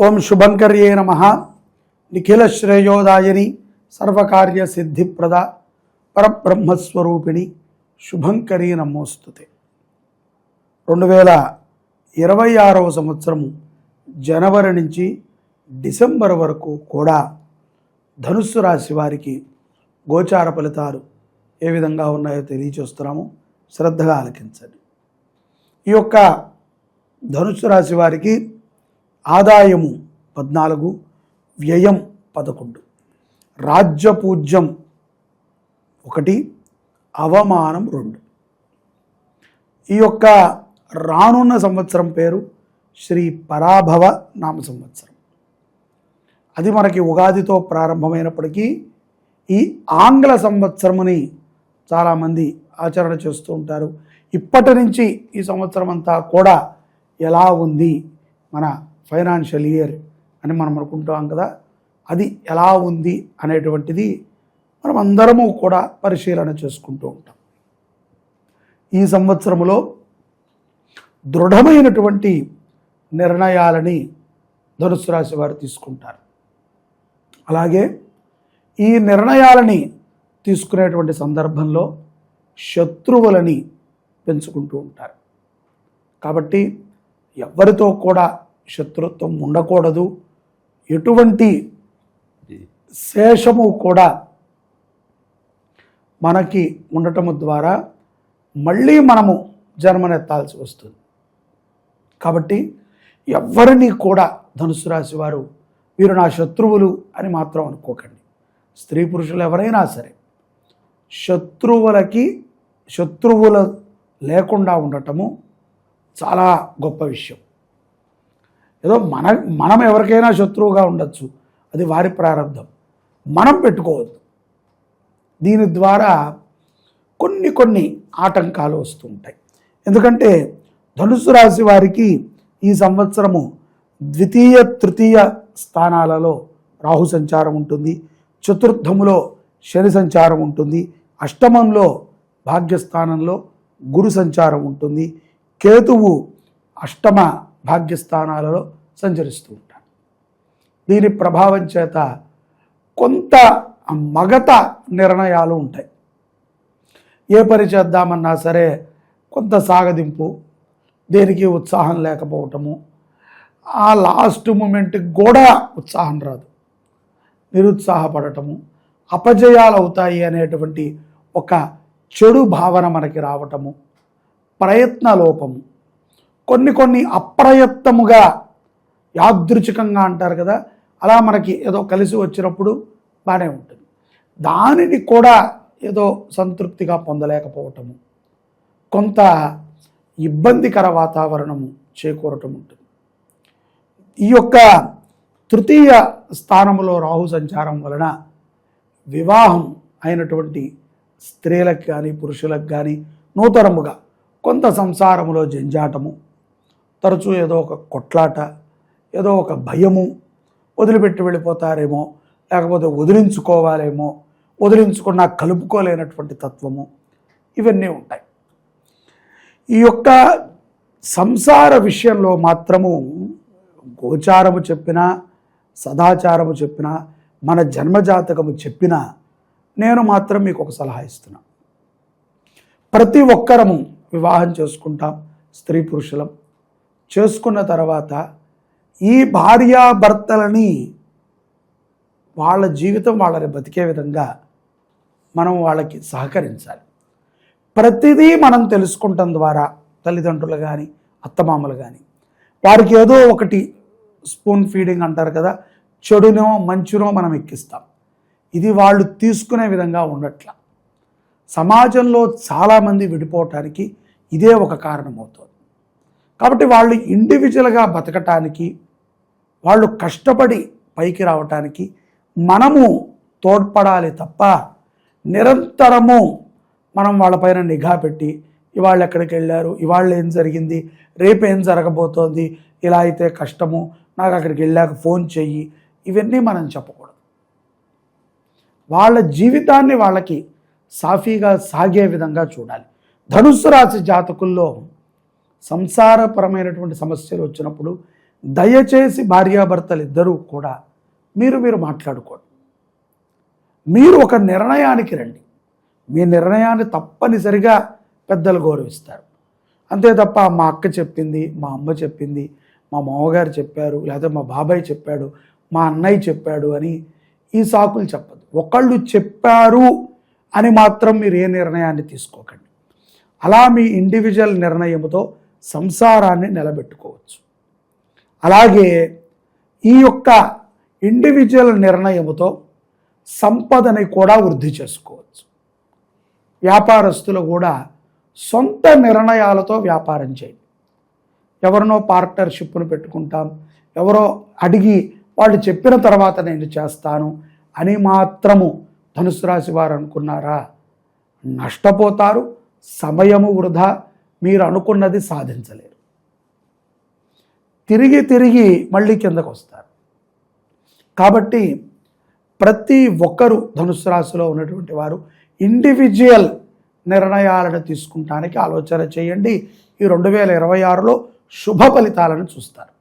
ఓం శుభంకర్యే నమః. నిఖిల శ్రేయోదాయని సర్వకార్య సిద్ధిప్రద పరబ్రహ్మస్వరూపిణి శుభంకరీ నమోస్తుతే. 2026వ సంవత్సరము జనవరి నుంచి డిసెంబర్ వరకు కూడా ధనుస్సు రాశి వారికి గోచార ఫలితాలు ఏ విధంగా ఉన్నాయో తెలియచేస్తున్నాము. శ్రద్ధగా ఆలకించండి. ఈ యొక్క ధనుస్సు రాశి వారికి ఆదాయము 14, వ్యయం 11, రాజ్యపూజ్యం 1, అవమానం 2. ఈ యొక్క రానున్న సంవత్సరం పేరు శ్రీ పరాభవ నామ సంవత్సరం. అది మనకి ఉగాదితో ప్రారంభమైనప్పటికీ ఈ ఆంగ్ల సంవత్సరముని చాలామంది ఆచరణ చేస్తూ ఉంటారు. ఇప్పటి నుంచి ఈ సంవత్సరం అంతా కూడా ఎలా ఉంది మన ఫైనాన్షియల్ ఇయర్ అని మనం అనుకుంటాం కదా, అది ఎలా ఉంది అనేటువంటిది మనం అందరము కూడా పరిశీలన చేసుకుంటూ ఉంటాం. ఈ సంవత్సరంలో దృఢమైనటువంటి నిర్ణయాలని ధనుస్సు రాశి వారు తీసుకుంటారు. అలాగే ఈ నిర్ణయాలని తీసుకునేటువంటి సందర్భంలో శత్రువులని పెంచుకుంటూ ఉంటారు. కాబట్టి ఎవరితో కూడా శత్రుత్వం ఉండకూడదు. ఎటువంటి శేషము కూడా మనకి ఉండటము ద్వారా మళ్ళీ మనము జన్మనెత్తాల్సి వస్తుంది. కాబట్టి ఎవరిని కూడా ధనుసు రాశి వారు వీరు నా శత్రువులు అని మాత్రం అనుకోకండి. స్త్రీ పురుషులు ఎవరైనా సరే శత్రువుల లేకుండా ఉండటము చాలా గొప్ప విషయం. ఏదో మనం ఎవరికైనా శత్రువుగా ఉండొచ్చు, అది వారి ప్రారంభం, మనం పెట్టుకోవద్దు. దీని ద్వారా కొన్ని ఆటంకాలు వస్తూ ఉంటాయి. ఎందుకంటే ధనుస్సు రాశి వారికి ఈ సంవత్సరము ద్వితీయ తృతీయ స్థానాలలో రాహు సంచారం ఉంటుంది, చతుర్థములో శని సంచారం ఉంటుంది, అష్టమంలో భాగ్యస్థానంలో గురు సంచారం ఉంటుంది, కేతువు అష్టమ భాగ్యస్థానాలలో సంచరిస్తూ ఉంటారు. దీని ప్రభావం చేత కొంత మగత నిర్ణయాలు ఉంటాయి. ఏ పని చేద్దామన్నా సరే కొంత సాగదింపు, దేనికి ఉత్సాహం లేకపోవటము, ఆ లాస్ట్ మూమెంట్కి కూడా ఉత్సాహం రాదు, నిరుత్సాహపడటము, అపజయాలు అవుతాయి అనేటువంటి ఒక చెడు భావన మనకి రావటము, ప్రయత్న లోపము, కొన్ని అప్రయత్నముగా యాదృచ్ఛికంగా అంటారు కదా, అలా మనకి ఏదో కలిసి వచ్చినప్పుడు బాగానే ఉంటుంది, దానిని కూడా ఏదో సంతృప్తిగా పొందలేకపోవటము, కొంత ఇబ్బందికర వాతావరణము చేకూరటం ఉంటుంది. ఈ యొక్క తృతీయ స్థానంలో రాహు సంచారం వలన వివాహం అయినటువంటి స్త్రీలకు కానీ పురుషులకు కానీ నూతనముగా కొంత సంసారములో జంజాటము, తరచూ ఏదో ఒక కొట్లాట, ఏదో ఒక భయము, వదిలిపెట్టి వెళ్ళిపోతారేమో, లేకపోతే వదిలించుకోవాలేమో, వదిలించుకున్నా కలుపుకోలేనటువంటి తత్వము, ఇవన్నీ ఉంటాయి. ఈ యొక్క సంసార విషయంలో మాత్రము గోచారము చెప్పినా, సదాచారము చెప్పినా, మన జన్మజాతకము చెప్పినా నేను మాత్రం మీకు ఒక సలహా ఇస్తున్నా. ప్రతి ఒక్కరము వివాహం చేసుకుంటాం, స్త్రీ పురుషులం. చేసుకున్న తర్వాత ఈ భార్యాభర్తలని వాళ్ళ జీవితం వాళ్ళని బతికే విధంగా మనం వాళ్ళకి సహకరించాలి. ప్రతిదీ మనం తెలుసుకుంటాం ద్వారా తల్లిదండ్రులు కానీ అత్తమామలు కానీ వారికి ఏదో ఒకటి స్పూన్ ఫీడింగ్ అంటారు కదా, చెడునో మంచునో మనం ఎక్కిస్తాం. ఇది వాళ్ళు తీసుకునే విధంగా ఉండట్ల. సమాజంలో చాలామంది విడిపోవటానికి ఇదే ఒక కారణమవుతుంది. కాబట్టి వాళ్ళు ఇండివిజువల్గా బతకటానికి, వాళ్ళు కష్టపడి పైకి రావటానికి మనము తోడ్పడాలి తప్ప నిరంతరము మనం వాళ్ళపైన నిఘా పెట్టి ఇవాళ ఎక్కడికి వెళ్ళారు, ఇవాళ ఏం జరిగింది, రేపు ఏం జరగబోతోంది, ఇలా అయితే కష్టము, నాకు అక్కడికి వెళ్ళాక ఫోన్ చెయ్యి, ఇవన్నీ మనం చెప్పకూడదు. వాళ్ళ జీవితాన్ని వాళ్ళకి సాఫీగా సాగే విధంగా చూడాలి. ధనుస్సు రాశి జాతకుల్లో సంసారపరమైనటువంటి సమస్యలు వచ్చినప్పుడు దయచేసి భార్యాభర్తలు ఇద్దరూ కూడా మీరు మాట్లాడుకోండి. మీరు ఒక నిర్ణయానికి రండి. మీ నిర్ణయాన్ని తప్పనిసరిగా పెద్దలు గౌరవిస్తారు. అంతే తప్ప మా అక్క చెప్పింది, మా అమ్మ చెప్పింది, మా మామగారు చెప్పారు, లేదా మా బాబాయ్ చెప్పాడు, మా అన్నయ్య చెప్పాడు అని ఈ సాకులు చెప్పదు. ఒకళ్ళు చెప్పారు అని మాత్రం మీరు ఏ నిర్ణయాన్ని తీసుకోకండి. అలా మీ ఇండివిజువల్ నిర్ణయంతో సంసారాన్ని నిలబెట్టుకోవచ్చు. అలాగే ఈ యొక్క ఇండివిజువల్ నిర్ణయంతో సంపదని కూడా వృద్ధి చేసుకోవచ్చు. వ్యాపారస్తులు కూడా సొంత నిర్ణయాలతో వ్యాపారం చేయండి. ఎవరినో పార్ట్నర్షిప్ను పెట్టుకుంటాం, ఎవరో అడిగి వాళ్ళు చెప్పిన తర్వాత నేను చేస్తాను అని మాత్రము ధనుసు రాశి వారు అనుకున్నారా, నష్టపోతారు. సమయము వృధా, మీరు అనుకున్నది సాధించలేరు. తిరిగి మళ్ళీ కిందకు వస్తారు. కాబట్టి ప్రతి ఒక్కరూ ధనుసు రాశిలో ఉన్నటువంటి వారు ఇండివిజువల్ నిర్ణయాలను తీసుకుంటానికి ఆలోచన చేయండి. ఈ 2026లో శుభ ఫలితాలను చూస్తారు.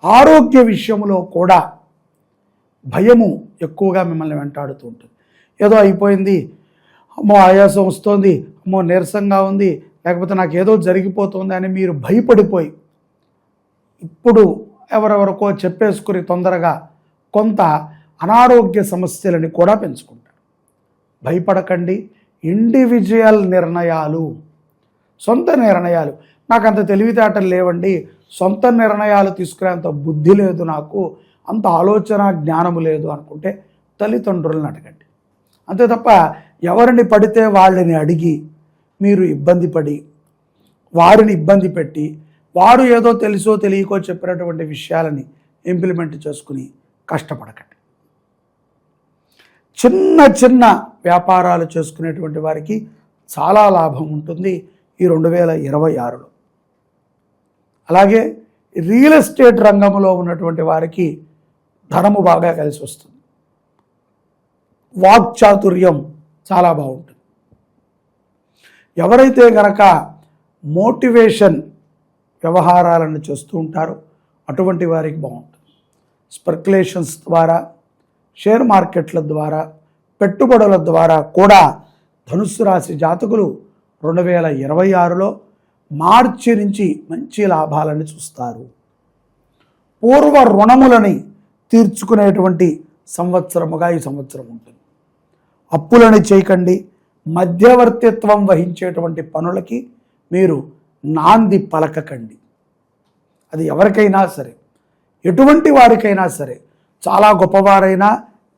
ఆరోగ్య విషయంలో కూడా భయము ఎక్కువగా మిమ్మల్ని వెంటాడుతూ ఉంటుంది. ఏదో అయిపోయింది, అమ్మో ఆయాసం వస్తుంది, అమ్మో నీరసంగా ఉంది, లేకపోతే నాకు ఏదో జరిగిపోతుంది అని మీరు భయపడిపోయి ఇప్పుడు ఎవరెవరికో చెప్పేసుకుని తొందరగా కొంత అనారోగ్య సమస్యలని కూడా పెంచుకుంటారు. భయపడకండి. ఇండివిజువల్ నిర్ణయాలు, సొంత నిర్ణయాలు, నాకు అంత తెలివితేటలు లేవండి, సొంత నిర్ణయాలు తీసుకునేంత బుద్ధి లేదు, నాకు అంత ఆలోచన జ్ఞానము లేదు అనుకుంటే తల్లిదండ్రులను అడగండి. అంతే తప్ప ఎవరిని పడితే వాళ్ళని అడిగి మీరు ఇబ్బంది పడి వారిని ఇబ్బంది పెట్టి వారు ఏదో తెలుసో తెలియకో చెప్పినటువంటి విషయాలని ఇంప్లిమెంట్ చేసుకుని కష్టపడకండి. చిన్న వ్యాపారాలు చేసుకునేటువంటి వారికి చాలా లాభం ఉంటుంది ఈ 2026లో. అలాగే రియల్ ఎస్టేట్ రంగంలో ఉన్నటువంటి వారికి ధనము బాగా కలిసి వస్తుంది. వాక్చాతుర్యం చాలా బాగుంటుంది. ఎవరైతే గనక మోటివేషన్ వ్యవహారాలను చేస్తూ ఉంటారో అటువంటి వారికి బాగుంటుంది. స్పెక్యులేషన్స్ ద్వారా, షేర్ మార్కెట్ల ద్వారా, పెట్టుబడుల ద్వారా కూడా ధనుస్సు రాశి జాతకులు 2026లో మార్చి నుంచి మంచి లాభాలను చూస్తారు. పూర్వ రుణములని తీర్చుకునేటువంటి సంవత్సరముగా ఈ సంవత్సరం ఉంటుంది. అప్పులని చేయకండి. మధ్యవర్తిత్వం వహించేటువంటి పనులకి మీరు నాంది పలకకండి. అది ఎవరికైనా సరే, ఎటువంటి వారికైనా సరే, చాలా గొప్పవారైనా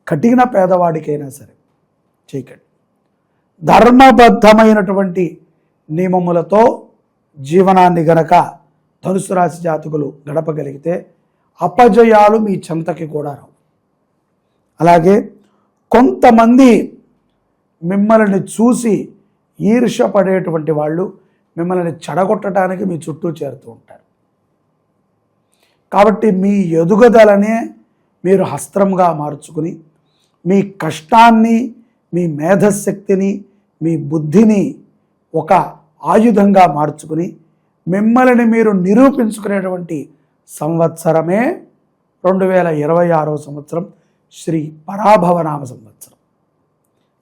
కఠిన పేదవాడికైనా సరే చేయకండి. ధర్మబద్ధమైనటువంటి నియమములతో జీవనాన్ని గనక ధనుసు రాశి జాతకులు గడపగలిగితే అపజయాలు మీ చెంతకి కూడా రావు. అలాగే కొంతమంది మిమ్మల్ని చూసి ఈర్ష్యపడేటువంటి వాళ్ళు మిమ్మల్ని చెడగొట్టడానికి మీ చుట్టూ చేరుతూ ఉంటారు. కాబట్టి మీ ఎదుగుదలనే మీరు హస్త్రంగా మార్చుకుని మీ కష్టాన్ని, మీ మేధశక్తిని, మీ బుద్ధిని ఒక ఆయుధంగా మార్చుకుని మిమ్మల్ని మీరు నిరూపించుకునేటువంటి సంవత్సరమే 2026వ సంవత్సరం, శ్రీ పరాభవనామ సంవత్సరం.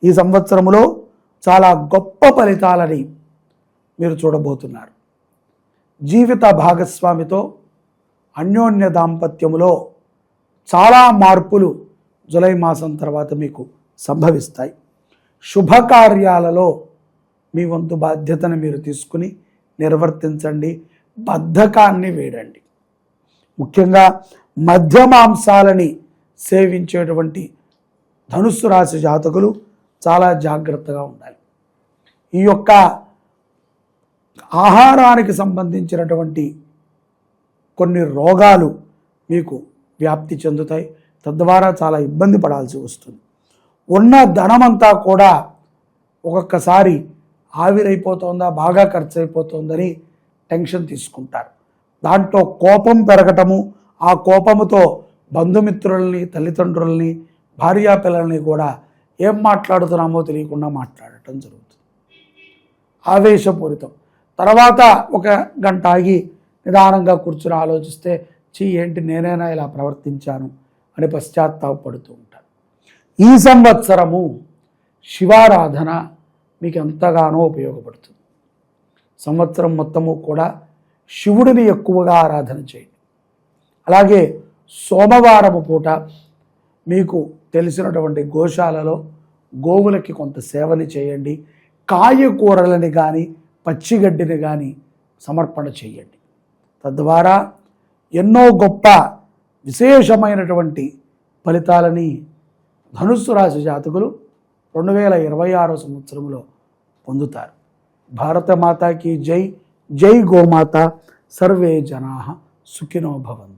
ఈ సంవత్సరంలో చాలా గొప్ప ఫలితాలని మీరు చూడబోతున్నారు. జీవిత భాగస్వామితో అన్యోన్య దాంపత్యములో చాలా మార్పులు జూలై మాసం తర్వాత మీకు సంభవిస్తాయి. శుభకార్యాలలో మీ వంతు బాధ్యతను మీరు తీసుకుని నిర్వర్తించండి. బద్ధకాన్ని వేడండి. ముఖ్యంగా మద్యమాంసాలని సేవించేటువంటి ధనుస్సు రాశి జాతకులు చాలా జాగ్రత్తగా ఉండాలి. ఈ యొక్క ఆహారానికి సంబంధించినటువంటి కొన్ని రోగాలు మీకు వ్యాప్తి చెందుతాయి. తద్వారా చాలా ఇబ్బంది పడాల్సి వస్తుంది. ఉన్న ధనమంతా కూడా ఒక్కొక్కసారి ఆవిరైపోతుందా, బాగా ఖర్చు అయిపోతుందని టెన్షన్ తీసుకుంటారు. దాంట్లో కోపం పెరగటము, ఆ కోపముతో బంధుమిత్రుల్ని, తల్లిదండ్రుల్ని, భార్యాపిల్లల్ని కూడా ఏం మాట్లాడుతున్నామో తెలియకుండా మాట్లాడటం జరుగుతుంది. ఆవేశపూరితం. తర్వాత ఒక గంట ఆగి నిదానంగా కూర్చుని ఆలోచిస్తే ఏంటి నేనైనా ఇలా ప్రవర్తించాను అని పశ్చాత్తాపడుతూ ఉంటారు. ఈ సంవత్సరము శివారాధన మీకు ఎంతగానో ఉపయోగపడుతుంది. సంవత్సరం మొత్తము కూడా శివుడిని ఎక్కువగా ఆరాధన చేయండి. అలాగే సోమవారము పూట మీకు తెలిసినటువంటి గోశాలలో గోవులకి కొంత సేవని చేయండి. కాయకూరలని కానీ పచ్చిగడ్డిని కానీ సమర్పణ చేయండి. తద్వారా ఎన్నో గొప్ప విశేషమైనటువంటి ఫలితాలని ధనుస్సు రాశి జాతకులు 2026 సంవత్సరంలో పొందుతారు. భారతమాతాకి జై. జై గోమాత. సర్వే జనాః సుఖినో భవంతు.